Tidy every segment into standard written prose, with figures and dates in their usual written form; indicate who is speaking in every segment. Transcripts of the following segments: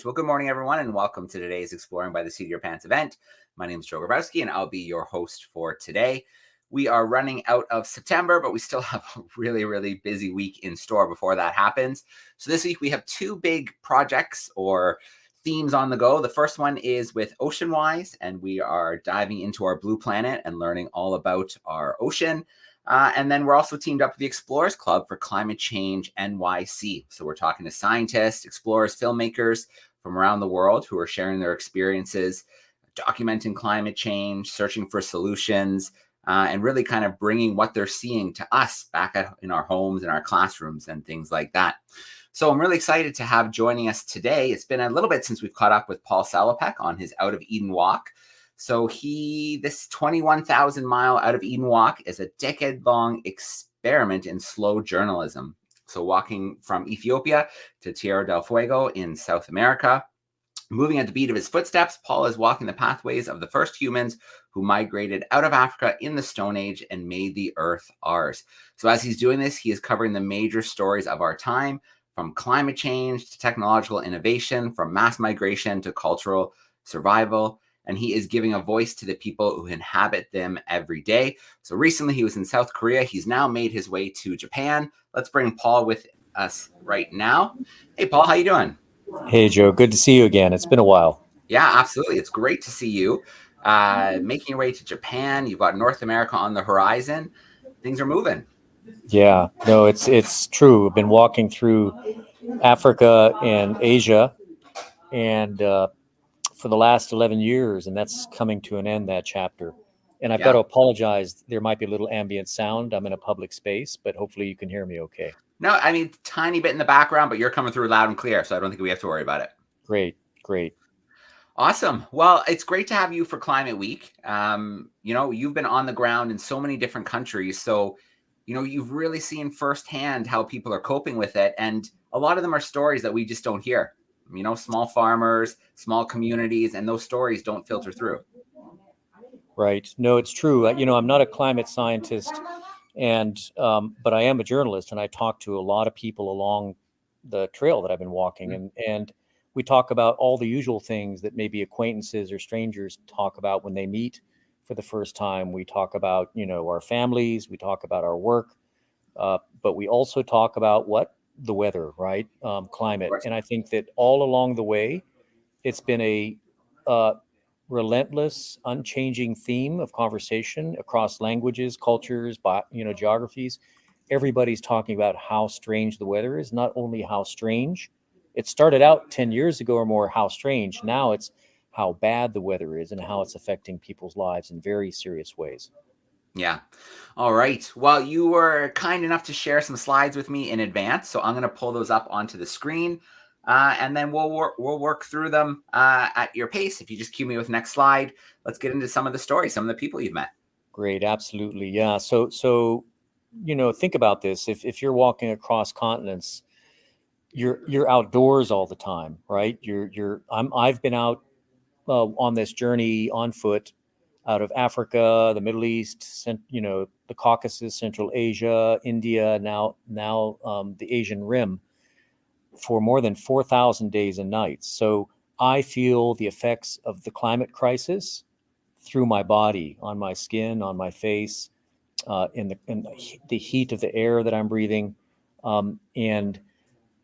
Speaker 1: right. Well, good morning, everyone, and welcome to today's Exploring by the Seat of Your Pants event. My name is Joe Grabowski, and I'll be your host for today. We are running out of September, but we still have a really, really busy week in store before that happens. So this week we have two big projects or themes on the go. The first one is with OceanWise, and we are diving into our blue planet and learning all about our ocean. And then we're also teamed up with the Explorers Club for Climate Change NYC. So we're talking to scientists, explorers, filmmakers from around the world who are sharing their experiences, documenting climate change, searching for solutions, and really kind of bringing what they're seeing to us back in our homes, in our classrooms, and things like that. So I'm really excited to have joining us today. It's been a little bit since we've caught up with Paul Salopek on his Out of Eden walk. So this 21,000 mile Out of Eden walk is a decade-long experiment in slow journalism. So walking from Ethiopia to Tierra del Fuego in South America, moving at the beat of his footsteps, Paul is walking the pathways of the first humans who migrated out of Africa in the Stone Age and made the Earth ours. So as he's doing this, he is covering the major stories of our time, from climate change to technological innovation, from mass migration to cultural survival. And he is giving a voice to the people who inhabit them every day. So recently he was in South Korea. He's now made his way to Japan. Let's bring Paul with us right now. Hey, Paul, how you doing?
Speaker 2: Hey, Joe. Good to see you again. It's been a while.
Speaker 1: Yeah, absolutely. It's great to see you. Making your way to Japan. You've got North America on the horizon. Things are moving.
Speaker 2: Yeah, no, it's true. I've been walking through Africa and Asia, and for the last 11 years, and that's coming to an end, that chapter. And I've got to apologize. There might be a little ambient sound. I'm in a public space, but hopefully you can hear me okay.
Speaker 1: No, I mean, tiny bit in the background, but you're coming through loud and clear, so I don't think we have to worry about it.
Speaker 2: Great, great.
Speaker 1: Awesome. Well, it's great to have you for Climate Week. You've been on the ground in so many different countries, so you've really seen firsthand how people are coping with it, and a lot of them are stories that we just don't hear. Small farmers, small communities, and those stories don't filter through.
Speaker 2: Right. No, it's true. I'm not a climate scientist, but I am a journalist, and I talk to a lot of people along the trail that I've been walking, and we talk about all the usual things that maybe acquaintances or strangers talk about when they meet for the first time. We talk about, our families, we talk about our work, but we also talk about the weather, right? Climate. And I think that all along the way, it's been a relentless, unchanging theme of conversation across languages, cultures, geographies. Everybody's talking about how strange the weather is, not only how strange. It started out 10 years ago or more, how strange. Now it's how bad the weather is and how it's affecting people's lives in very serious ways.
Speaker 1: Yeah. All right. Well, you were kind enough to share some slides with me in advance, so I'm going to pull those up onto the screen, and then we'll work through them at your pace. If you just cue me with next slide, let's get into some of the stories, some of the people you've met.
Speaker 2: Great. Absolutely. Yeah. So think about this. If you're walking across continents, you're outdoors all the time, right? I've been out on this journey on foot out of Africa, the Middle East, the Caucasus, Central Asia, India, now the Asian Rim, for more than 4,000 days and nights. So I feel the effects of the climate crisis through my body, on my skin, on my face, in the heat of the air that I'm breathing, and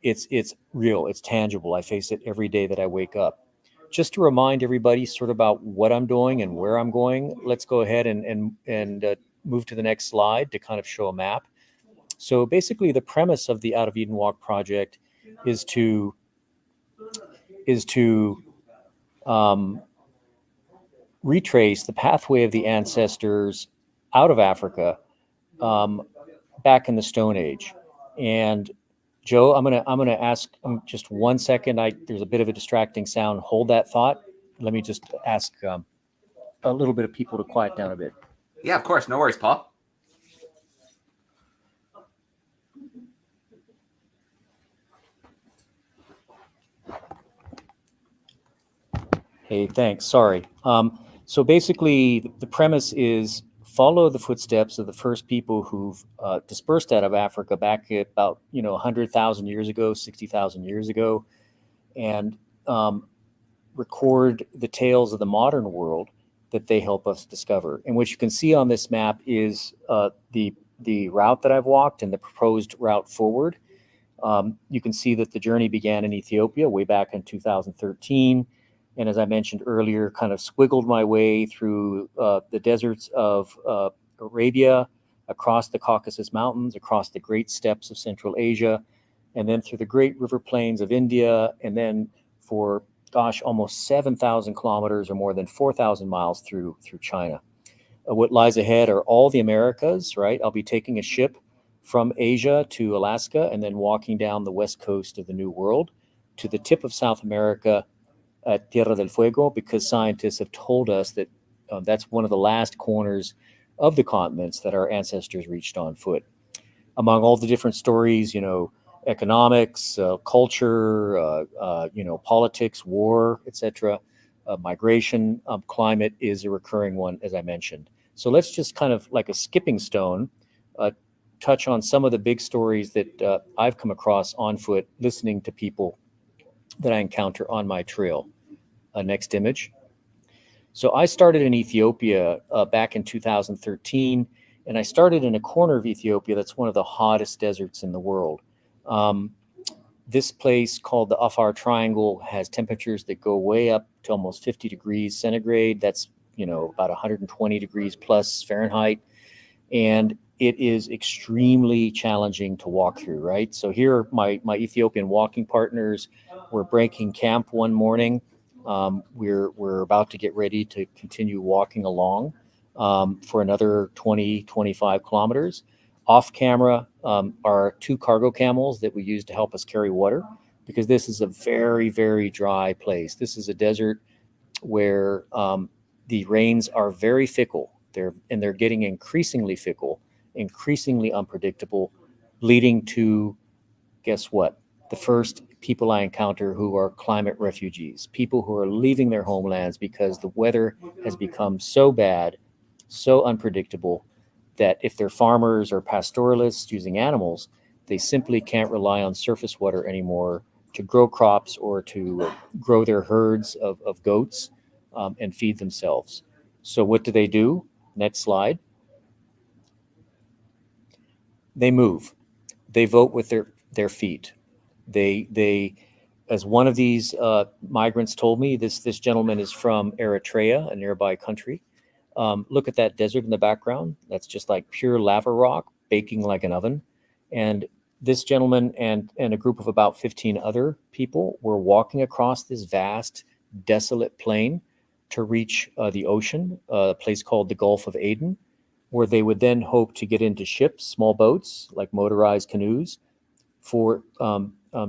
Speaker 2: it's real, it's tangible. I face it every day that I wake up. Just to remind everybody sort of about what I'm doing and where I'm going, let's go ahead and move to the next slide to kind of show a map. So basically the premise of the Out of Eden Walk project is to retrace the pathway of the ancestors out of Africa back in the Stone Age. And Joe, I'm gonna ask just 1 second. There's a bit of a distracting sound. Hold that thought. Let me just ask a little bit of people to quiet down a bit.
Speaker 1: Yeah, of course. No worries, Paul.
Speaker 2: Hey, thanks. Sorry. So basically, the premise is follow the footsteps of the first people who've dispersed out of Africa back at about 100,000 years ago, 60,000 years ago, and record the tales of the modern world that they help us discover. And what you can see on this map is the route that I've walked and the proposed route forward. You can see that the journey began in Ethiopia way back in 2013. And as I mentioned earlier, kind of squiggled my way through the deserts of Arabia, across the Caucasus Mountains, across the great steppes of Central Asia, and then through the great river plains of India, and then for, gosh, almost 7,000 kilometers or more than 4,000 miles through China. What lies ahead are all the Americas, right? I'll be taking a ship from Asia to Alaska and then walking down the west coast of the New World to the tip of South America at Tierra del Fuego, because scientists have told us that that's one of the last corners of the continents that our ancestors reached on foot. Among all the different stories, economics, culture, politics, war, etc., migration, climate is a recurring one, as I mentioned. So let's just kind of like a skipping stone, touch on some of the big stories that I've come across on foot, listening to people that I encounter on my trail. Next image. So I started in Ethiopia back in 2013, and I started in a corner of Ethiopia that's one of the hottest deserts in the world. This place called the Afar Triangle has temperatures that go way up to almost 50 degrees centigrade. That's, about 120 degrees plus Fahrenheit. And it is extremely challenging to walk through, right? So here, my Ethiopian walking partners were breaking camp one morning. We're about to get ready to continue walking along for another 20, 25 kilometers. Off camera are 2 cargo camels that we use to help us carry water, because this is a very, very dry place. This is a desert where the rains are very fickle. They're getting increasingly fickle, increasingly unpredictable, leading to, guess what? The first people I encounter who are climate refugees, people who are leaving their homelands because the weather has become so bad, so unpredictable, that if they're farmers or pastoralists using animals, they simply can't rely on surface water anymore to grow crops or to grow their herds of goats and feed themselves. So what do? Next slide. They move. They vote with their feet. They, as one of these migrants told me, this gentleman is from Eritrea, a nearby country. Look at that desert in the background. That's just like pure lava rock baking like an oven. And this gentleman and a group of about 15 other people were walking across this vast, desolate plain to reach the ocean, a place called the Gulf of Aden, where they would then hope to get into ships, small boats, like motorized canoes, for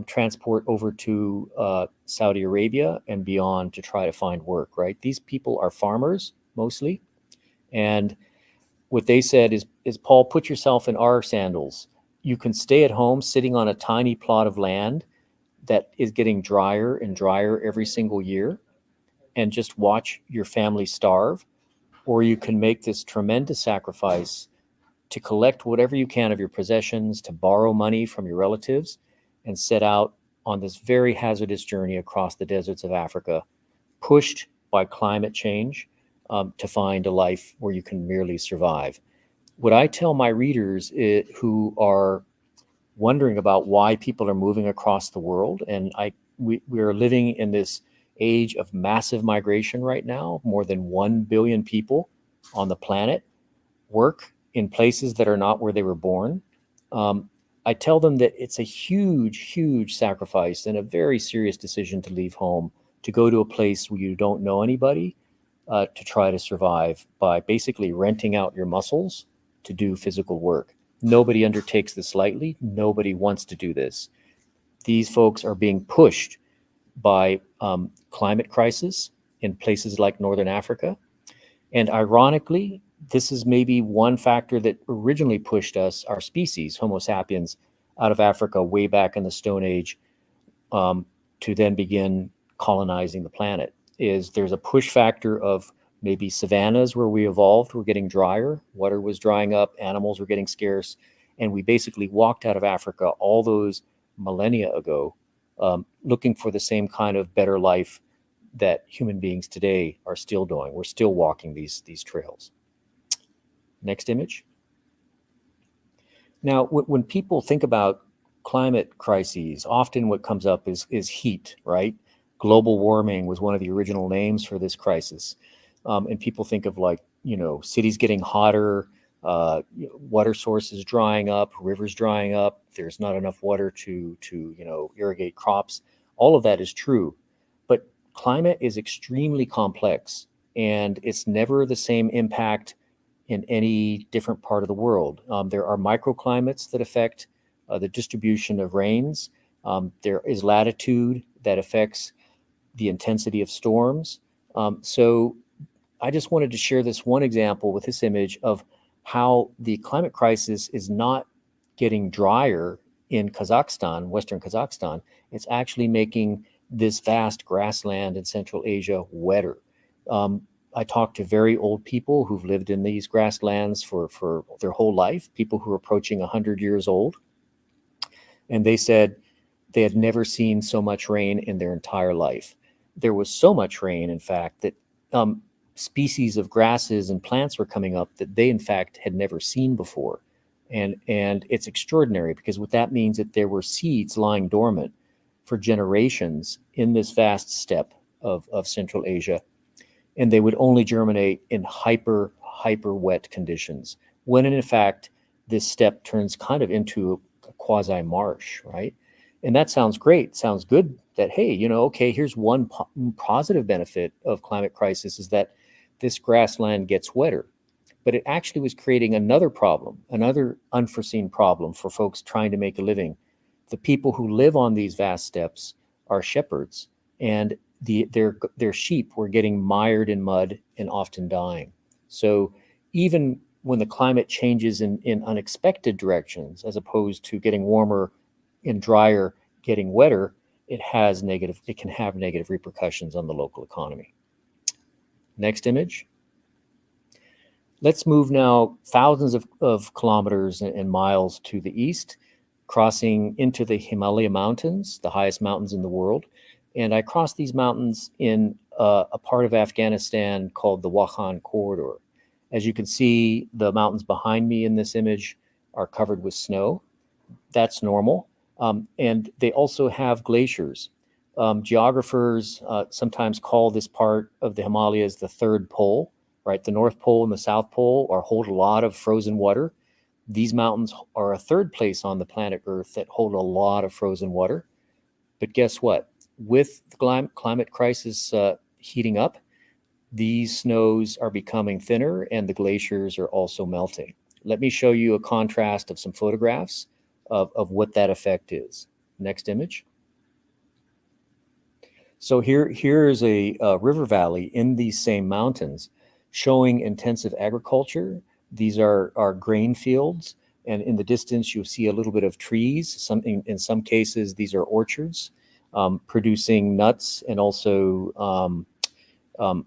Speaker 2: transport over to Saudi Arabia and beyond to try to find work, right? These people are farmers, mostly. And what they said is, Paul, put yourself in our sandals. You can stay at home sitting on a tiny plot of land that is getting drier and drier every single year and just watch your family starve, or you can make this tremendous sacrifice to collect whatever you can of your possessions, to borrow money from your relatives, and set out on this very hazardous journey across the deserts of Africa, pushed by climate change, to find a life where you can merely survive. What I tell my readers who are wondering about why people are moving across the world, and we are living in this age of massive migration right now, more than 1 billion people on the planet work in places that are not where they were born. I tell them that it's a huge, huge sacrifice and a very serious decision to leave home, to go to a place where you don't know anybody, to try to survive by basically renting out your muscles to do physical work. Nobody undertakes this lightly. Nobody wants to do this. These folks are being pushed by climate crisis in places like Northern Africa. And ironically, this is maybe one factor that originally pushed us, our species, Homo sapiens, out of Africa way back in the Stone Age, to then begin colonizing the planet. Is there's a push factor of maybe savannas where we evolved were getting drier, water was drying up, animals were getting scarce, and we basically walked out of Africa all those millennia ago looking for the same kind of better life that human beings today are still doing. We're still walking these trails. Next image. Now, when people think about climate crises, often what comes up is heat, right? Global warming was one of the original names for this crisis. And people think of, like, cities getting hotter, water sources drying up, rivers drying up. There's not enough water to irrigate crops. All of that is true. But climate is extremely complex, and it's never the same impact in any different part of the world. There are microclimates that affect the distribution of rains. There is latitude that affects the intensity of storms. So I just wanted to share this one example with this image of how the climate crisis is not getting drier in Kazakhstan, Western Kazakhstan. It's actually making this vast grassland in Central Asia wetter. I talked to very old people who've lived in these grasslands for their whole life, people who are approaching 100 years old. And they said they had never seen so much rain in their entire life. There was so much rain, in fact, that species of grasses and plants were coming up that they, in fact, had never seen before. And it's extraordinary, because what that means that there were seeds lying dormant for generations in this vast steppe of Central Asia. And they would only germinate in hyper wet conditions, when in fact this steppe turns kind of into a quasi marsh, right? And that sounds great. Sounds good that, hey, okay, here's one positive benefit of climate crisis, is that this grassland gets wetter. But it actually was creating another problem, another unforeseen problem for folks trying to make a living. The people who live on these vast steppes are shepherds, and their sheep were getting mired in mud and often dying. So even when the climate changes in unexpected directions, as opposed to getting warmer and drier, getting wetter, it can have negative repercussions on the local economy. Next image. Let's move now thousands of kilometers and miles to the east, crossing into the Himalaya Mountains, the highest mountains in the world. And I crossed these mountains in a part of Afghanistan called the Wakhan Corridor. As you can see, the mountains behind me in this image are covered with snow. That's normal. And they also have glaciers. Geographers sometimes call this part of the Himalayas the third pole, right? The North Pole and the South Pole hold a lot of frozen water. These mountains are a third place on the planet Earth that hold a lot of frozen water. But guess what? With the climate crisis heating up, these snows are becoming thinner and the glaciers are also melting. Let me show you a contrast of some photographs of what that effect is. Next image. So here's a river valley in these same mountains showing intensive agriculture. These are grain fields, and in the distance you'll see a little bit of trees. In some cases, these are orchards producing nuts and also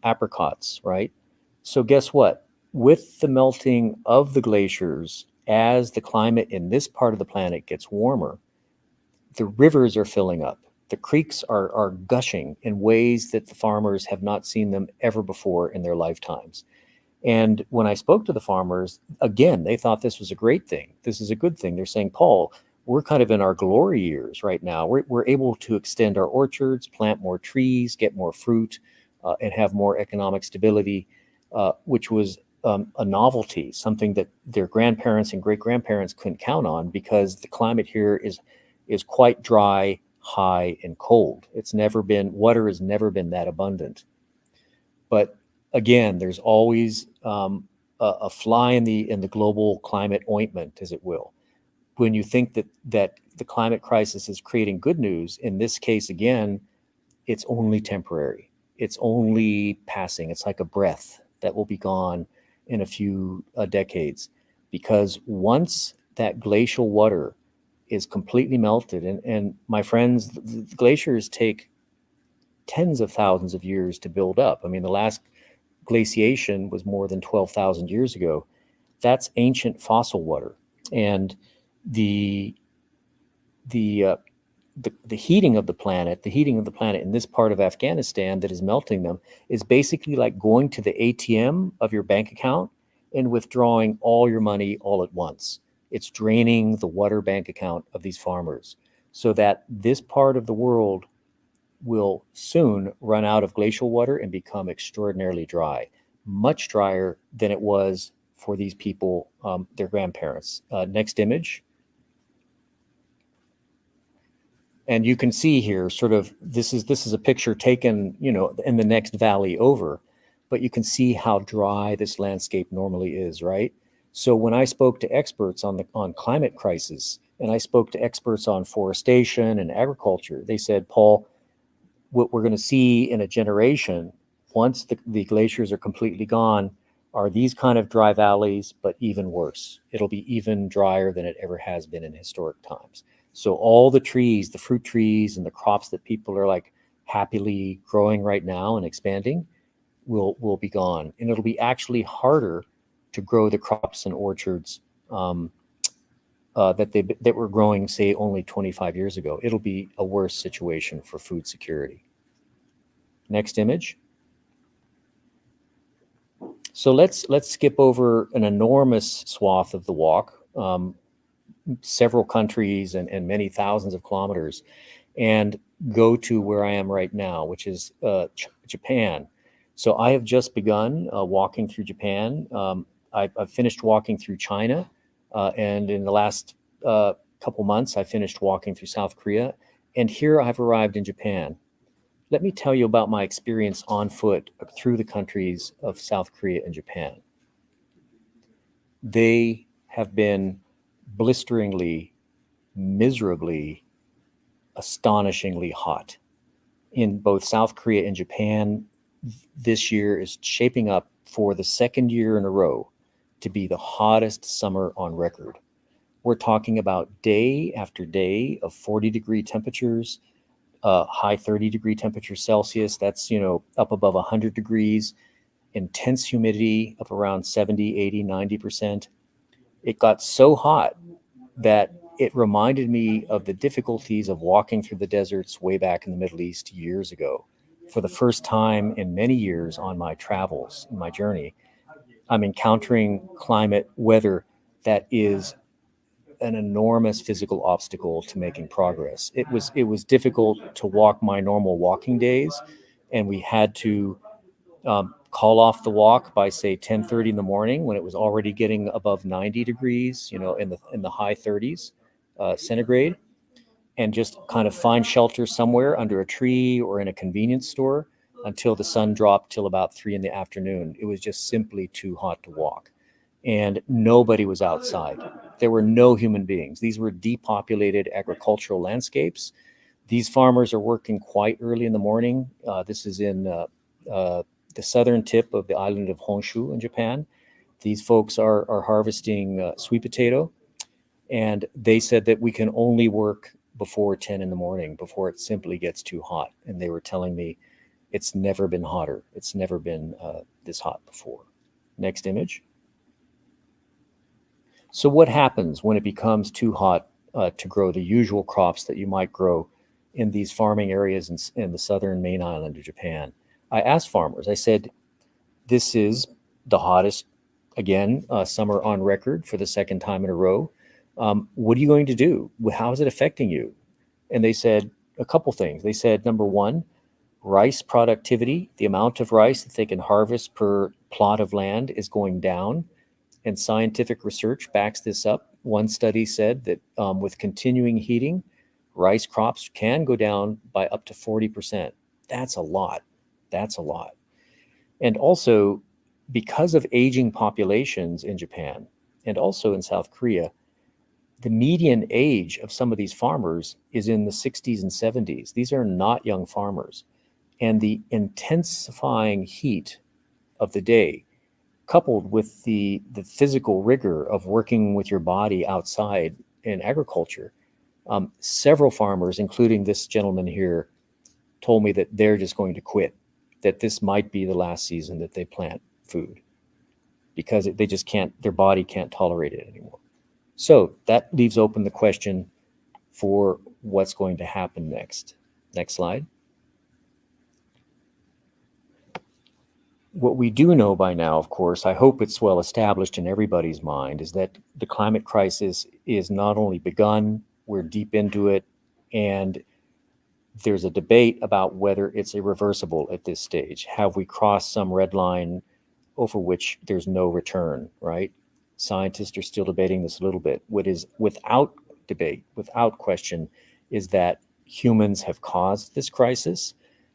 Speaker 2: apricots, right? So guess what? With the melting of the glaciers, as the climate in this part of the planet gets warmer, the rivers are filling up. The creeks are gushing in ways that the farmers have not seen them ever before in their lifetimes. And when I spoke to the farmers, again, they thought this was a great thing. This is a good thing. They're saying, Paul, we're kind of in our glory years right now. We're able to extend our orchards, plant more trees, get more fruit, and have more economic stability, which was a novelty, something that their grandparents and great-grandparents couldn't count on, because the climate here is quite dry, high, and cold. Water has never been that abundant. But again, there's always a fly in the global climate ointment, as it will. When you think that the climate crisis is creating good news, in this case, again, it's only temporary. It's only passing. It's like a breath that will be gone in a few decades. Because once that glacial water is completely melted, and my friends, the glaciers take tens of thousands of years to build up. I mean, the last glaciation was more than 12,000 years ago. That's ancient fossil water. And the the heating of the planet in this part of Afghanistan that is melting them is basically like going to the ATM of your bank account and withdrawing all your money all at once. It's draining the water bank account of these farmers, so that this part of the world will soon run out of glacial water and become extraordinarily dry, much drier than it was for these people, their grandparents. Next image. And you can see here sort of, this is a picture taken, in the next valley over, but you can see how dry this landscape normally is, right? So when I spoke to experts on climate crisis, and I spoke to experts on forestation and agriculture, they said, Paul, what we're going to see in a generation, once the glaciers are completely gone, are these kind of dry valleys, but even worse. It'll be even drier than it ever has been in historic times. So all the trees, the fruit trees and the crops that people are like happily growing right now and expanding will be gone. And it'll be actually harder to grow the crops and orchards that were growing, say, only 25 years ago. It'll be a worse situation for food security. Next image. So let's skip over an enormous swath of the walk, several countries and many thousands of kilometers, and go to where I am right now, which is Japan. So I have just begun walking through Japan. I've finished walking through China, and in the last couple months, I finished walking through South Korea, and here I've arrived in Japan. Let me tell you about my experience on foot through the countries of South Korea and Japan. They have been blisteringly, miserably, astonishingly hot. In both South Korea and Japan, this year is shaping up for the second year in a row to be the hottest summer on record. We're talking about day after day of 40-degree temperatures, high 30-degree temperatures Celsius. That's, up above 100 degrees, intense humidity up around 70, 80, 90%. It got so hot that it reminded me of the difficulties of walking through the deserts way back in the Middle East years ago. For the first time in many years on my travels, in my journey, I'm encountering climate weather that is an enormous physical obstacle to making progress. It was difficult to walk my normal walking days, and we had to call off the walk by, say, 10:30 in the morning when it was already getting above 90 degrees, in the high 30s centigrade, and just kind of find shelter somewhere under a tree or in a convenience store until the sun dropped till about 3 in the afternoon. It was just simply too hot to walk. And nobody was outside. There were no human beings. These were depopulated agricultural landscapes. These farmers are working quite early in the morning. This is in the southern tip of the island of Honshu in Japan. These folks are harvesting sweet potato, and they said that we can only work before 10 in the morning, before it simply gets too hot. And they were telling me it's never been hotter. It's never been this hot before. Next image. So what happens when it becomes too hot to grow the usual crops that you might grow in these farming areas in the southern main island of Japan? I asked farmers, I said, this is the hottest, again, summer on record for the second time in a row. What are you going to do? How is it affecting you? And they said a couple things. They said, number one, rice productivity, the amount of rice that they can harvest per plot of land is going down. And scientific research backs this up. One study said that with continuing heating, rice crops can go down by up to 40%. That's a lot. That's a lot. And also, because of aging populations in Japan and also in South Korea, the median age of some of these farmers is in the 60s and 70s. These are not young farmers. And the intensifying heat of the day, coupled with the physical rigor of working with your body outside in agriculture, several farmers, including this gentleman here, told me that they're just going to quit, that this might be the last season that they plant food because they just can't, their body can't tolerate it anymore. So that leaves open the question for what's going to happen next. Next slide. What we do know by now, of course, I hope it's well established in everybody's mind, is that the climate crisis is not only begun, we're deep into it, and there's a debate about whether it's irreversible at this stage. Have we crossed some red line over which there's no return, right? Scientists are still debating this a little bit. What is without debate, without question, is that humans have caused this crisis.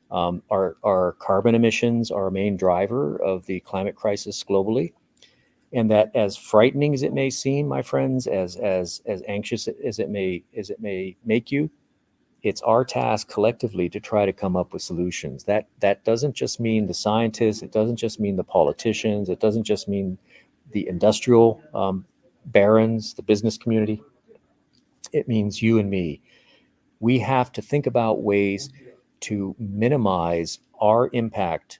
Speaker 2: Our carbon emissions are a main driver of the climate crisis globally. And that, as frightening as it may seem, my friends, as anxious as it may make you, it's our task collectively to try to come up with solutions. That doesn't just mean the scientists, it doesn't just mean the politicians, it doesn't just mean the industrial barons, the business community. It means you and me. We have to think about ways to minimize our impact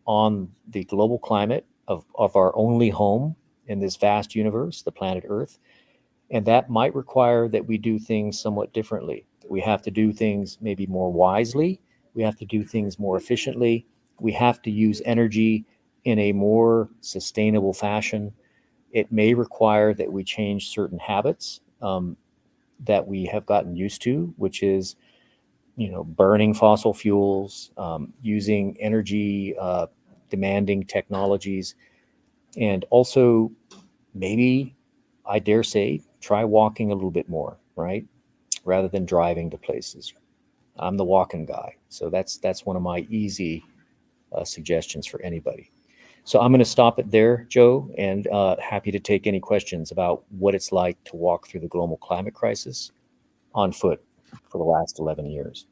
Speaker 2: on the global climate of our only home in this vast universe, the planet Earth. And that might require that we do things somewhat differently. We have to do things maybe more wisely. We have to do things more efficiently. We have to use energy in a more sustainable fashion. It may require that we change certain habits that we have gotten used to, which is, burning fossil fuels, using energy demanding technologies, and also maybe, I dare say, try walking a little bit more, right? Rather than driving to places. I'm the walking guy. So that's one of my easy suggestions for anybody. So I'm going to stop it there, Joe, and happy to take any questions about what it's like to walk through the global climate crisis on foot for the last 11 years.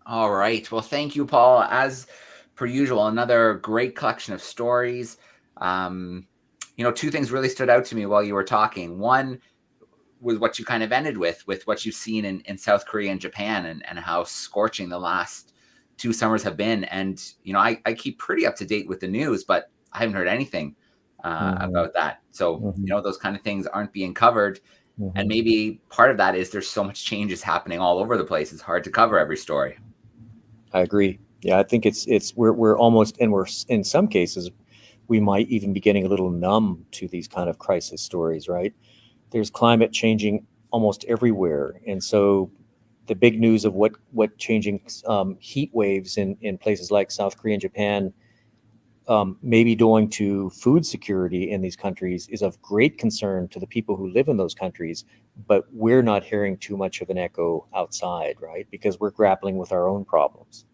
Speaker 1: All right. Well, thank you, Paul. As per usual, another great collection of stories. Two things really stood out to me while you were talking. One was what you kind of ended with what you've seen in South Korea and Japan, and how scorching the last 2 summers have been. And, I keep pretty up to date with the news, but I haven't heard anything about that. So, those kind of things aren't being covered. And maybe part of that is there's so much changes happening all over the place. It's hard to cover every story.
Speaker 2: I agree. Yeah, I think we're almost, and we're in some cases, we might even be getting a little numb to these kind of crisis stories, right? There's climate changing almost everywhere. And so the big news of what changing heat waves in places like South Korea and Japan maybe doing to food security in these countries is of great concern to the people who live in those countries, but we're not hearing too much of an echo outside, right? Because we're grappling with our own problems.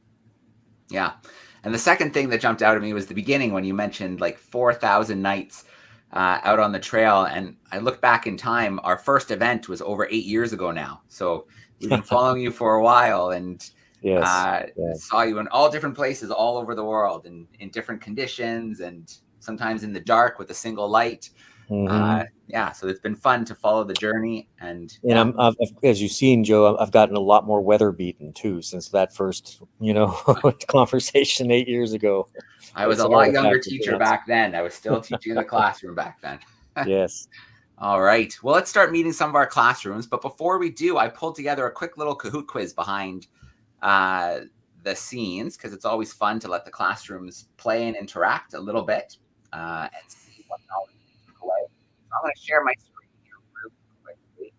Speaker 1: Yeah. And the second thing that jumped out at me was the beginning when you mentioned like 4,000 nights out on the trail. And I look back in time, our first event was over 8 years ago now. So we've been following you for a while, and saw you in all different places all over the world, and in different conditions, and sometimes in the dark with a single light. So it's been fun to follow the journey. And
Speaker 2: I've, as you've seen, Joe, I've gotten a lot more weather beaten too since that first, conversation 8 years ago.
Speaker 1: I was a lot younger teacher back then. I was still teaching in the classroom back then.
Speaker 2: Yes.
Speaker 1: All right. Well, let's start meeting some of our classrooms. But before we do, I pulled together a quick little Kahoot quiz behind the scenes, because it's always fun to let the classrooms play and interact a little bit and see what knowledge they took away. So I'm going to share my screen here really quickly.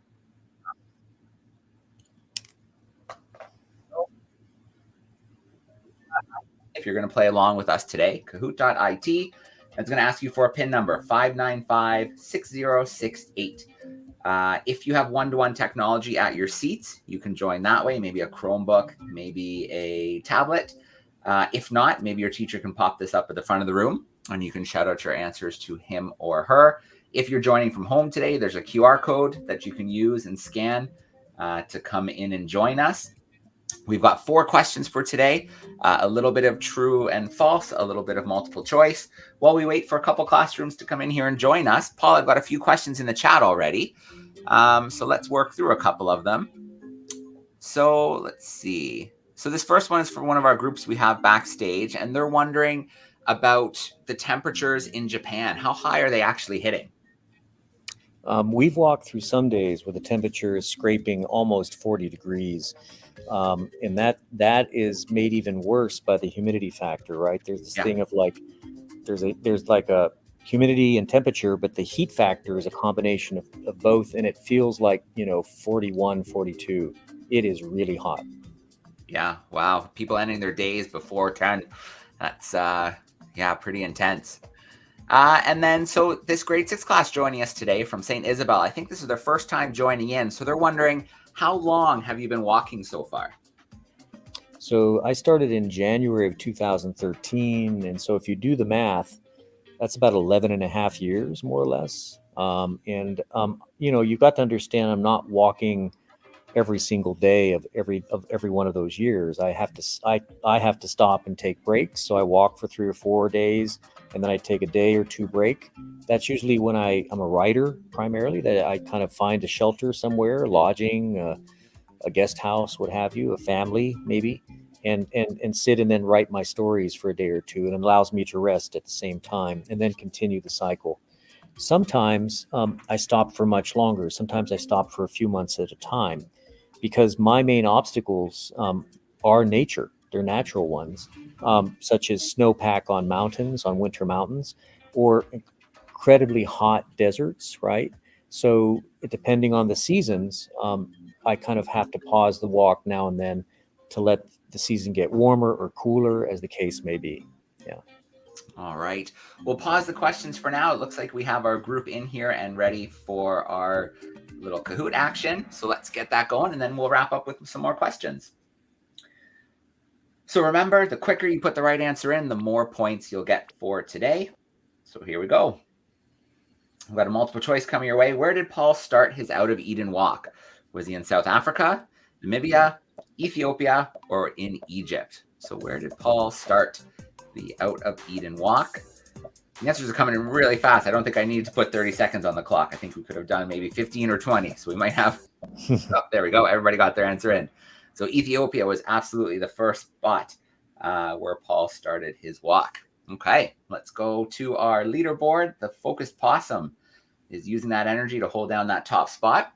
Speaker 1: If you're going to play along with us today, Kahoot.it. It's going to ask you for a PIN number, 5956068. If you have one-to-one technology at your seats, you can join that way, maybe a Chromebook, maybe a tablet. If not, maybe your teacher can pop this up at the front of the room, and you can shout out your answers to him or her. If you're joining from home today, there's a QR code that you can use and scan to come in and join us. We've got 4 questions for today, a little bit of true and false, a little bit of multiple choice. While we wait for a couple classrooms to come in here and join us, Paul, I've got a few questions in the chat already. So let's work through a couple of them. So let's see. So this first one is for one of our groups we have backstage, and they're wondering about the temperatures in Japan. How high are they actually hitting?
Speaker 2: We've walked through some days where the temperature is scraping almost 40 degrees. And that is made even worse by the humidity factor, right? There's this
Speaker 1: Yeah.
Speaker 2: thing of like, there's like a humidity and temperature, but the heat factor is a combination of both. And it feels like, 41, 42. It is really hot.
Speaker 1: Yeah. Wow. People ending their days before 10. That's, yeah, pretty intense. And then, so this grade 6 class joining us today from St. Isabel, I think this is their first time joining in. So they're wondering, how long have you been walking so far?
Speaker 2: So I started in January of 2013. And so if you do the math, that's about 11 and a half years, more or less. You've got to understand, I'm not walking every single day of every one of those years. I have to stop and take breaks. So I walk for 3 or 4 days, and then I take a day or two break. That's usually when I'm a writer primarily, that I kind of find a shelter somewhere, lodging, a guest house, what have you, a family maybe, and sit and then write my stories for a day or two, and it allows me to rest at the same time and then continue the cycle. Sometimes I stop for much longer. Sometimes I stop for a few months at a time, because my main obstacles are nature. They're natural ones, such as snowpack on mountains, on winter mountains, or incredibly hot deserts, right? So depending on the seasons, I kind of have to pause the walk now and then to let the season get warmer or cooler, as the case may be. Yeah.
Speaker 1: All right. We'll pause the questions for now. It looks like we have our group in here and ready for our little Kahoot action. So let's get that going, and then we'll wrap up with some more questions. So remember, the quicker you put the right answer in, the more points you'll get for today. So here we go. We've got a multiple choice coming your way. Where did Paul start his Out of Eden walk? Was he in South Africa, Namibia, Ethiopia, or in Egypt? So where did Paul start the Out of Eden walk? The answers are coming in really fast. I don't think I need to put 30 seconds on the clock. I think we could have done maybe 15 or 20. So we might have, oh, there we go. Everybody got their answer in. So Ethiopia was absolutely the first spot where Paul started his walk. Okay, let's go to our leaderboard. The focused possum is using that energy to hold down that top spot.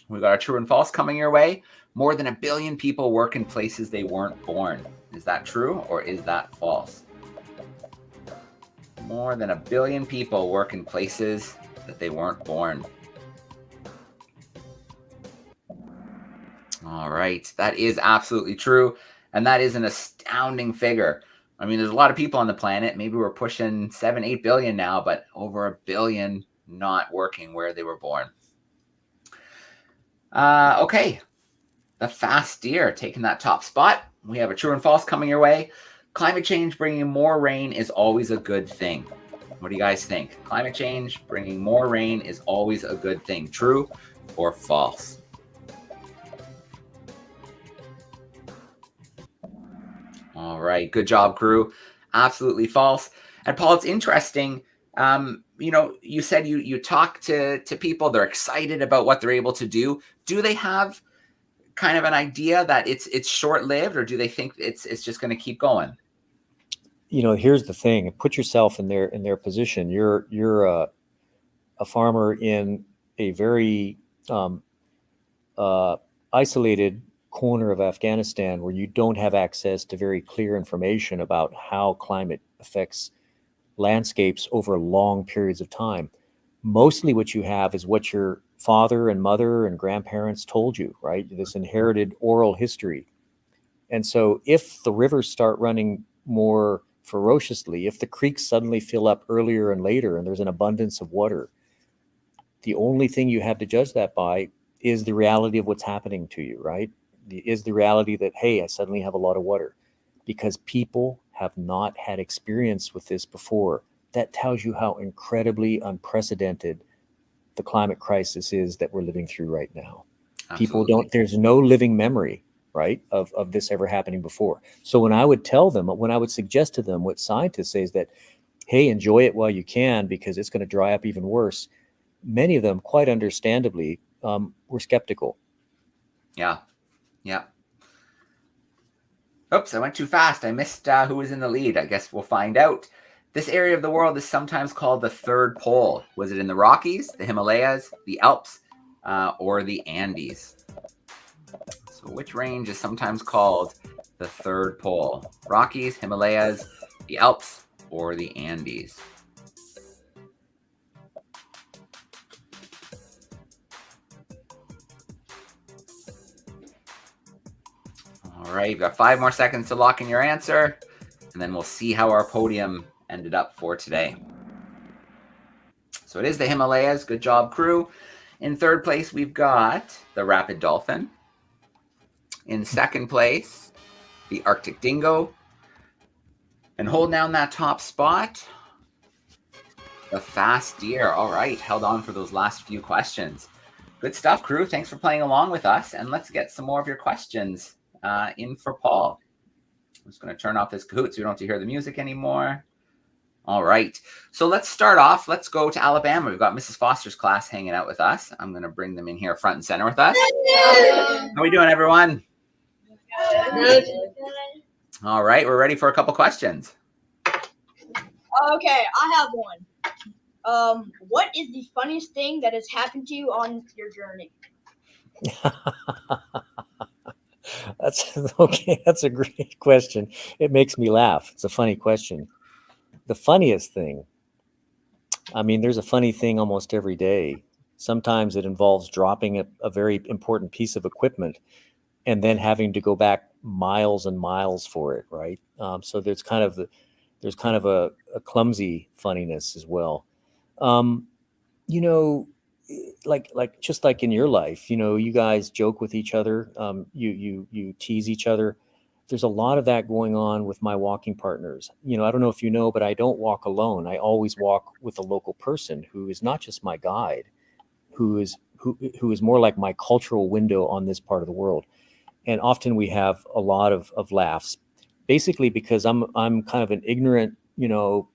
Speaker 1: We've got our true and false coming your way. More than 1 billion people work in places they weren't born. Is that true or is that false? More than 1 billion people work in places that they weren't born. All right, that is absolutely true. And that is an astounding figure. I mean, there's a lot of people on the planet. Maybe we're pushing 7, 8 billion now, but over 1 billion not working where they were born. Okay, the fast deer taking that top spot. We have a true and false coming your way. Climate change bringing more rain is always a good thing. What do you guys think? Climate change bringing more rain is always a good thing. True or false? All right. Good job, crew. Absolutely false. And Paul, it's interesting. You said you talk to people. They're excited about what they're able to do. Do they have kind of an idea that it's short-lived, or do they think it's just going to keep going?
Speaker 2: Here's the thing. Put yourself in their position. You're a farmer in a very isolated corner of Afghanistan, where you don't have access to very clear information about how climate affects landscapes over long periods of time. Mostly what you have is what your father and mother and grandparents told you, right? This inherited oral history. And so if the rivers start running more ferociously, if the creeks suddenly fill up earlier and later and there's an abundance of water, the only thing you have to judge that by is the reality of what's happening to you, right? Is the reality that, hey, I suddenly have a lot of water, because people have not had experience with this before. That tells you how incredibly unprecedented the climate crisis is that we're living through right now.
Speaker 1: Absolutely.
Speaker 2: There's no living memory, right, of this ever happening before. So when I would suggest to them what scientists say is that, hey, enjoy it while you can, because it's going to dry up even worse. Many of them, quite understandably, were skeptical.
Speaker 1: Yeah. Yeah. Oops, I went too fast. I missed who was in the lead. I guess we'll find out. This area of the world is sometimes called the third pole. Was it in the Rockies, the Himalayas, the Alps, or the Andes? So which range is sometimes called the third pole? Rockies, Himalayas, the Alps, or the Andes? All right, you've got 5 more seconds to lock in your answer, and then we'll see how our podium ended up for today. So it is the Himalayas. Good job, crew. In third place, we've got the Rapid Dolphin. In second place, the Arctic Dingo. And holding down that top spot, the Fast Deer. All right, held on for those last few questions. Good stuff, crew. Thanks for playing along with us. And let's get some more of your questions in for Paul. I'm just going to turn off this Kahoot so we don't have to hear the music anymore. All right. So let's start off. Let's go to Alabama. We've got Mrs. Foster's class hanging out with us. I'm going to bring them in here front and center with us. How are we doing, everyone?
Speaker 3: Good.
Speaker 1: All right. We're ready for a couple questions.
Speaker 3: Okay, I have one. What is the funniest thing that has happened to you on your journey?
Speaker 2: That's okay. That's a great question. It makes me laugh. It's a funny question. The funniest thing, I mean, there's a funny thing almost every day. Sometimes it involves dropping a very important piece of equipment and then having to go back miles and miles for it, right? So there's kind of a clumsy funniness as well. You know, like just like in your life, you know, you guys joke with each other, you tease each other. There's a lot of that going on with my walking partners. You know, I don't know if you know, but I don't walk alone. I always walk with a local person who is not just my guide, who is more like my cultural window on this part of the world. And often we have a lot of laughs, basically because I'm kind of an ignorant, you know,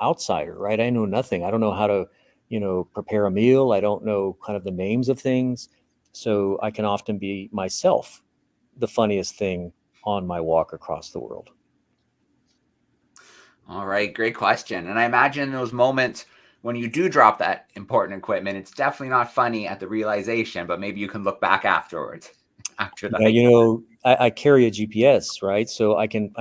Speaker 2: outsider, right? I know nothing. I don't know how to, you know, prepare a meal. I don't know kind of the names of things. So I can often be myself, the funniest thing on my walk across the world.
Speaker 1: All right. Great question. And I imagine those moments when you do drop that important equipment, it's definitely not funny at the realization, but maybe you can look back afterwards. After that.
Speaker 2: Yeah, you know, I carry a GPS, right? So I can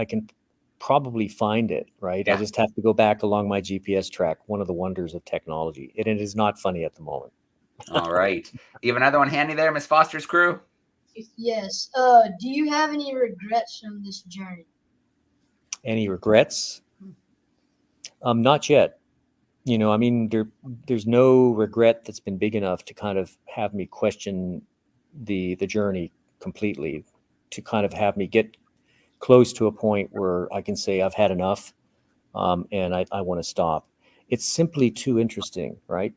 Speaker 2: probably find it, right?
Speaker 1: Yeah.
Speaker 2: I just have to go back along my GPS track, one of the wonders of technology. And it is not funny at the moment.
Speaker 1: All right. You have another one handy there, Miss Foster's crew?
Speaker 4: Yes. Do you have any regrets from this journey?
Speaker 2: Any regrets? Not yet. You know, I mean, there's no regret that's been big enough to kind of have me question the journey completely, to kind of have me get close to a point where I can say I've had enough, and I want to stop. It's simply too interesting, right?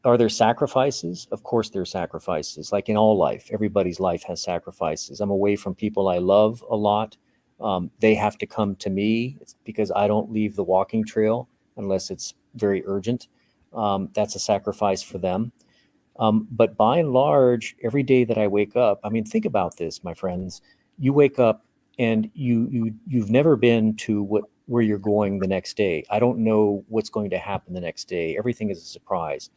Speaker 2: Are there sacrifices? Of course there are sacrifices. Like in all life, everybody's life has sacrifices. I'm away from people I love a lot. They have to come to me. It's because I don't leave the walking trail unless it's very urgent. That's a sacrifice for them. But by and large, every day that I wake up, I mean, think about this, my friends. You wake up and you've never been to where you're going the next day. I don't know what's going to happen the next day. Everything is a surprise.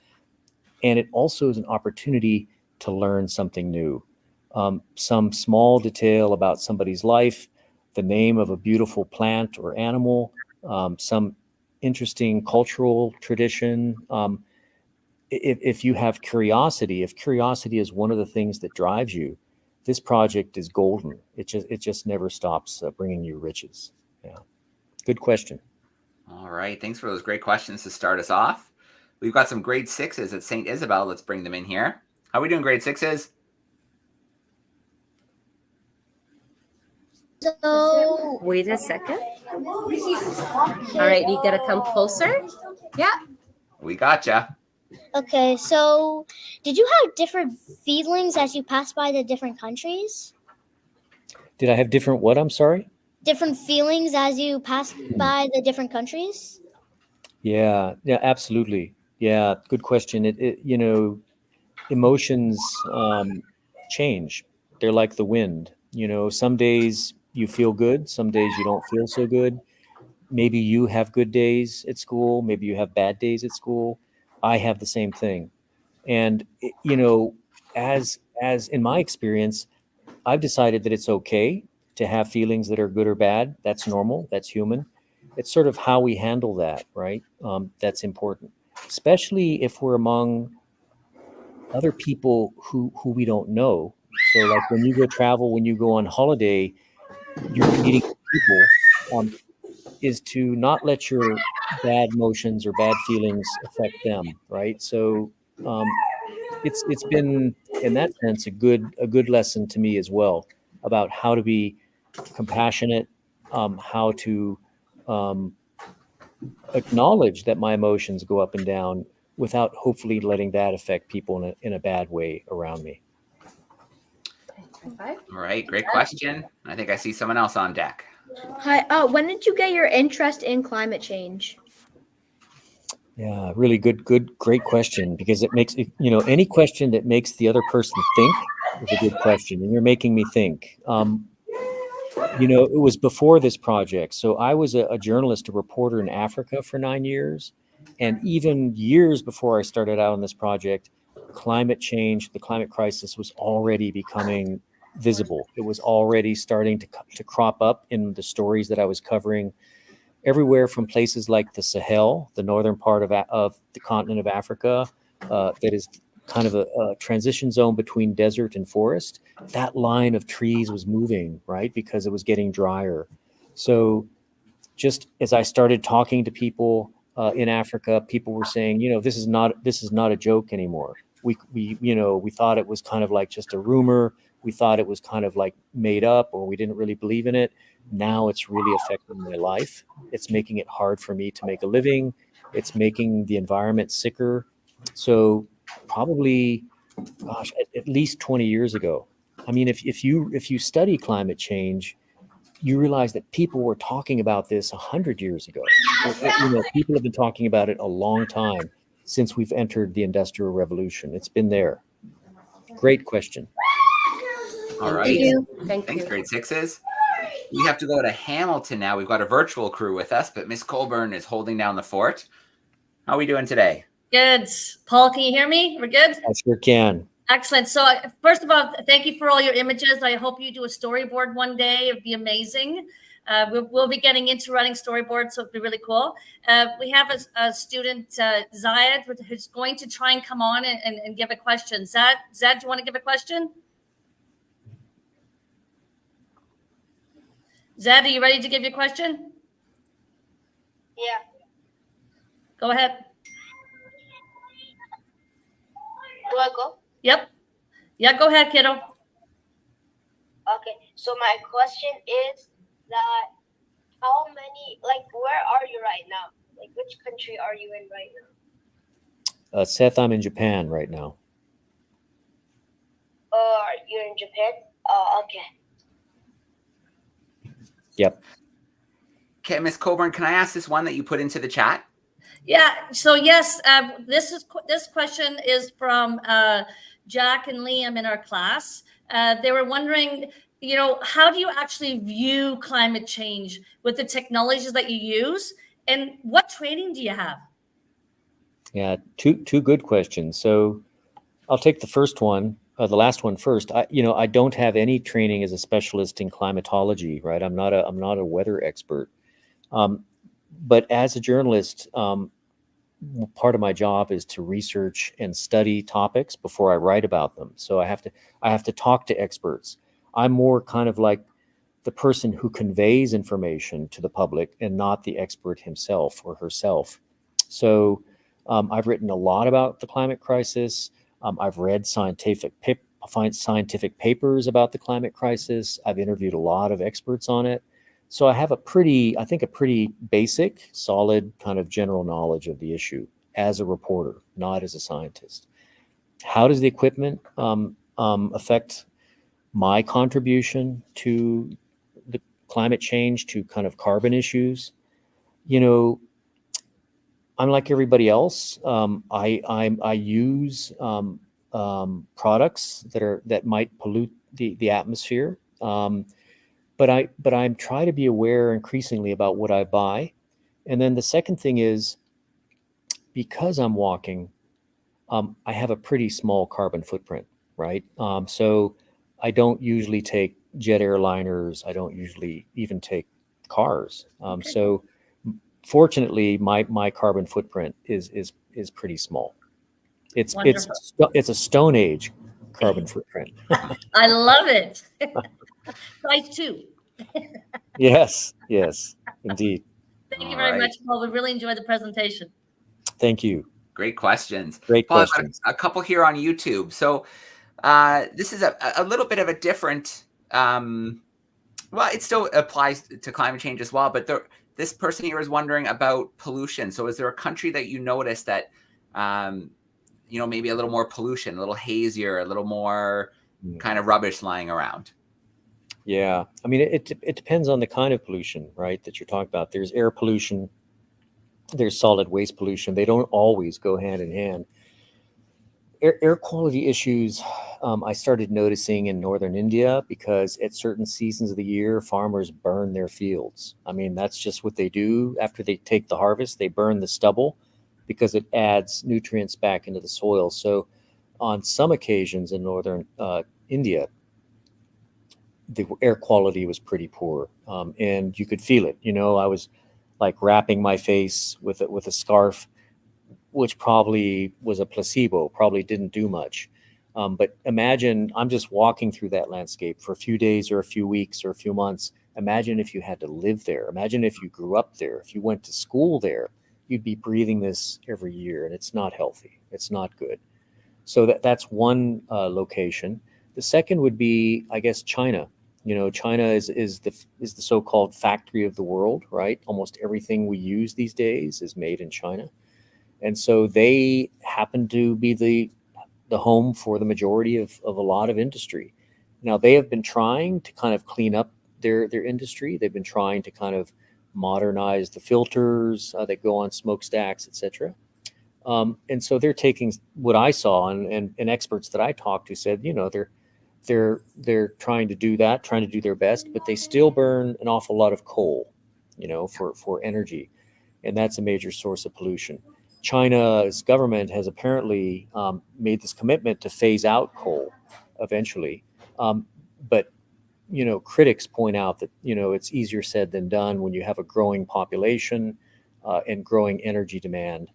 Speaker 2: And it also is an opportunity to learn something new. Some small detail about somebody's life, the name of a beautiful plant or animal, some interesting cultural tradition. If you have curiosity, if curiosity is one of the things that drives you, this project is golden. It just never stops bringing you riches. Yeah, good question.
Speaker 1: All right. Thanks for those great questions to start us off. We've got some grade 6s at St. Isabel. Let's bring them in here. How are we doing, grade 6s?
Speaker 5: So wait a second. All right, you gotta come closer. Yeah.
Speaker 1: We gotcha.
Speaker 6: Okay, so did you have different feelings as you passed by the different countries?
Speaker 2: Did I have different what? I'm sorry?
Speaker 6: Different feelings as you passed by the different countries?
Speaker 2: Yeah, absolutely. Yeah, good question. You know, emotions change. They're like the wind. You know, some days you feel good, some days you don't feel so good. maybe you have good days at school, maybe you have bad days at school. I have the same thing. And, as in my experience, I've decided that it's okay to have feelings that are good or bad. That's normal. That's human. It's sort of how we handle that, right? That's important, especially if we're among other people who we don't know. So, like when you go travel, when you go on holiday, you're meeting people. Is to not let your bad emotions or bad feelings affect them, right? So, it's been in that sense a good lesson to me as well about how to be compassionate, how to um, acknowledge that my emotions go up and down without hopefully letting that affect people in a bad way around me.
Speaker 5: Okay.
Speaker 1: All right, great question. I think I see someone else on deck.
Speaker 7: Hi. When did you get your interest in climate change?
Speaker 2: Yeah, really great question, because it makes any question that makes the other person think is a good question, and you're making me think. It was before this project. So I was a journalist, a reporter in Africa for 9 years. And even years before I started out on this project, climate change, the climate crisis was already becoming visible. It was already starting to crop up in the stories that I was covering everywhere from places like the Sahel, the northern part of the continent of Africa, that is kind of a transition zone between desert and forest. That line of trees was moving, right? Because it was getting drier. So just as I started talking to people in Africa, people were saying, this is not a joke anymore. We thought it was kind of like just a rumor. We thought it was kind of like made up, or we didn't really believe in it. Now it's really affecting my life. It's making it hard for me to make a living. It's making the environment sicker. So probably, gosh, at least 20 years ago. I mean, if you study climate change, you realize that people were talking about this 100 years ago. People have been talking about it a long time since we've entered the Industrial Revolution. It's been there. Great question.
Speaker 1: All right. Thanks, grade sixes. We have to go to Hamilton now. We've got a virtual crew with us, but Miss Colburn is holding down the fort. How are we doing today?
Speaker 8: Good. Paul, can you hear me? We're good?
Speaker 2: I sure can.
Speaker 8: Excellent. So first of all, thank you for all your images. I hope you do a storyboard one day. It'd be amazing. We'll be getting into running storyboards, so it'd be really cool. We have a student, Zayed, who's going to try and come on and give a question. Zed, do you want to give a question? Zed, are you ready to give your question?
Speaker 3: Yeah.
Speaker 8: Go ahead.
Speaker 3: Do I go?
Speaker 8: Yep. Yeah, go ahead, kiddo.
Speaker 3: Okay. So my question is that how many, where are you right now? Like, which country are you in right now?
Speaker 2: Seth, I'm in Japan right now.
Speaker 3: You're in Japan? Oh, okay.
Speaker 2: Yep.
Speaker 1: Okay, Miss Colburn, can I ask this one that you put into the chat?
Speaker 8: Yeah. So yes, this question is from Jack and Liam in our class. They were wondering, how do you actually view climate change with the technologies that you use, and what training do you have?
Speaker 2: Yeah, two good questions. So I'll take the first one, the last one first. I don't have any training as a specialist in climatology, right? I'm not a weather expert. But as a journalist, part of my job is to research and study topics before I write about them. So I have to talk to experts. I'm more kind of like the person who conveys information to the public and not the expert himself or herself. So I've written a lot about the climate crisis. I've read scientific papers about the climate crisis. I've interviewed a lot of experts on it. So I have a pretty basic, solid kind of general knowledge of the issue as a reporter, not as a scientist. How does the equipment affect my contribution to the climate change, to kind of carbon issues? I'm like everybody else. I use products that might pollute the atmosphere. But I'm trying to be aware increasingly about what I buy And then the second thing is, because I'm walking, I have a pretty small carbon footprint, right? So I don't usually take jet airliners. I don't usually even take cars. So fortunately, my carbon footprint is pretty small. It's
Speaker 8: Wonderful.
Speaker 2: it's a Stone Age carbon footprint.
Speaker 8: I love it. Size 2.
Speaker 2: Yes, indeed.
Speaker 8: Thank you
Speaker 1: All
Speaker 8: very
Speaker 1: right.
Speaker 8: much, Paul. We really enjoyed the presentation.
Speaker 2: Thank you.
Speaker 1: Great questions.
Speaker 2: Great
Speaker 1: Paul, I've got
Speaker 2: questions.
Speaker 1: a couple here on YouTube. So this is a little bit of a different, well, it still applies to climate change as well, but this person here is wondering about pollution. So is there a country that you notice that, maybe a little more pollution, a little hazier, a little more kind of rubbish lying around?
Speaker 2: Yeah. I mean, it depends on the kind of pollution, right, that you're talking about. There's air pollution, there's solid waste pollution. They don't always go hand in hand. Air quality issues, I started noticing in northern India because at certain seasons of the year, farmers burn their fields. I mean, that's just what they do after they take the harvest. They burn the stubble because it adds nutrients back into the soil. So on some occasions in northern India, the air quality was pretty poor, and you could feel it. I was like wrapping my face with a scarf, which probably was a placebo, probably didn't do much. But imagine I'm just walking through that landscape for a few days or a few weeks or a few months. Imagine if you had to live there. Imagine if you grew up there, if you went to school there, you'd be breathing this every year, and it's not healthy. It's not good. So that's one location. The second would be, I guess, China. China is the so-called factory of the world, right? Almost everything we use these days is made in China. And so they happen to be the home for the majority of a lot of industry. Now, they have been trying to kind of clean up their industry. They've been trying to kind of modernize the filters that go on smokestacks, et cetera. And so they're taking what I saw, and experts that I talked to said, they're trying to do that, trying to do their best, but they still burn an awful lot of coal, for energy. And that's a major source of pollution. China's government has apparently made this commitment to phase out coal eventually. But, critics point out that, it's easier said than done when you have a growing population and growing energy demand.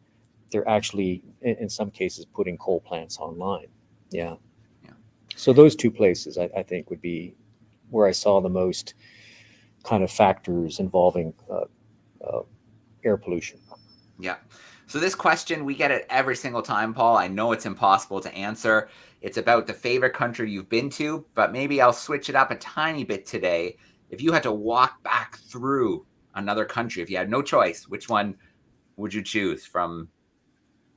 Speaker 2: They're actually, in some cases, putting coal plants online. Yeah. So those two places, I think, would be where I saw the most kind of factors involving air pollution.
Speaker 1: Yeah. So this question, we get it every single time, Paul. I know it's impossible to answer. It's about the favorite country you've been to, but maybe I'll switch it up a tiny bit today. If you had to walk back through another country, if you had no choice, which one would you choose from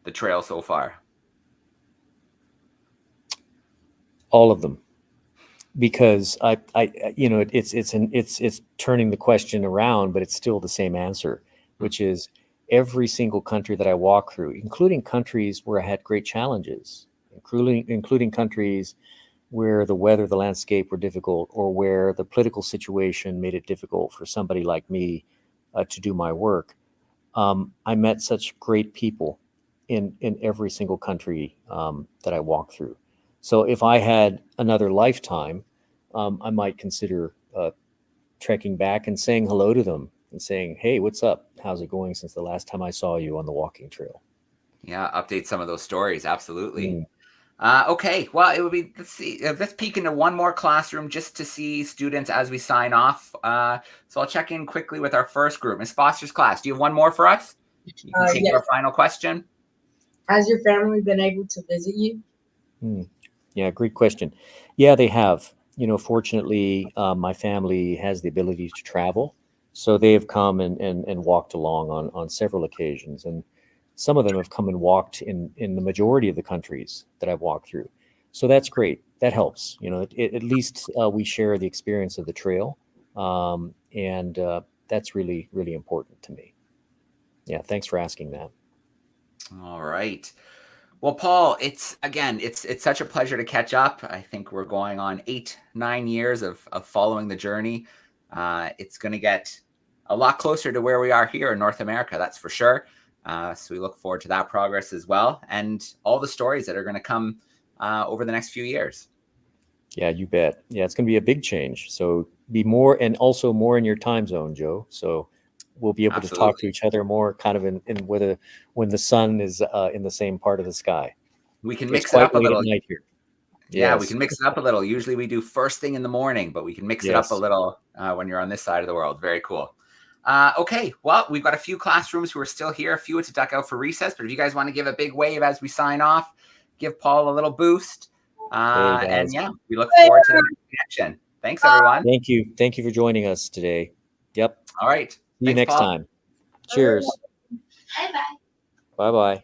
Speaker 1: the trail so far?
Speaker 2: All of them, because it's turning the question around, but it's still the same answer, which is every single country that I walk through, including countries where I had great challenges, including countries where the weather, the landscape were difficult, or where the political situation made it difficult for somebody like me to do my work. I met such great people in every single country that I walked through. So if I had another lifetime, I might consider trekking back and saying hello to them and saying, hey, what's up? How's it going since the last time I saw you on the walking trail?
Speaker 1: Yeah, update some of those stories. Absolutely. Okay, well, it would be, let's peek into one more classroom just to see students as we sign off. So I'll check in quickly with our first group. Ms. Foster's class, do you have one more for us? You can take
Speaker 9: Yes.
Speaker 1: our final question.
Speaker 9: Has your family been able to visit you?
Speaker 2: Yeah, great question. Yeah, they have. Fortunately, my family has the ability to travel. So they have come and walked along on several occasions. And some of them have come and walked in the majority of the countries that I've walked through. So that's great. That helps. At least we share the experience of the trail. And that's really, really important to me. Yeah, thanks for asking that.
Speaker 1: All right. Well, Paul, it's such a pleasure to catch up. I think we're going on 8-9 years of following the journey. It's going to get a lot closer to where we are here in North America, that's for sure. So we look forward to that progress as well, and all the stories that are going to come over the next few years.
Speaker 2: Yeah, you bet. Yeah, it's going to be a big change. So be more, and also more in your time zone, Joe. So we'll be able to talk to each other more kind of in when the sun is in the same part of the sky.
Speaker 1: We can mix it up a little.
Speaker 2: Night here.
Speaker 1: Yeah,
Speaker 2: Yes.
Speaker 1: we can mix it up a little. Usually we do first thing in the morning, but we can mix it up a little when you're on this side of the world. Very cool. Okay, well, we've got a few classrooms who are still here, a few to duck out for recess, but if you guys want to give a big wave as we sign off, give Paul a little boost. And yeah, we look forward to the next connection. Thanks, everyone.
Speaker 2: Thank you. Thank you for joining us today. Yep.
Speaker 1: All right.
Speaker 2: See you next time. Cheers.
Speaker 3: Bye-bye.
Speaker 2: Bye-bye.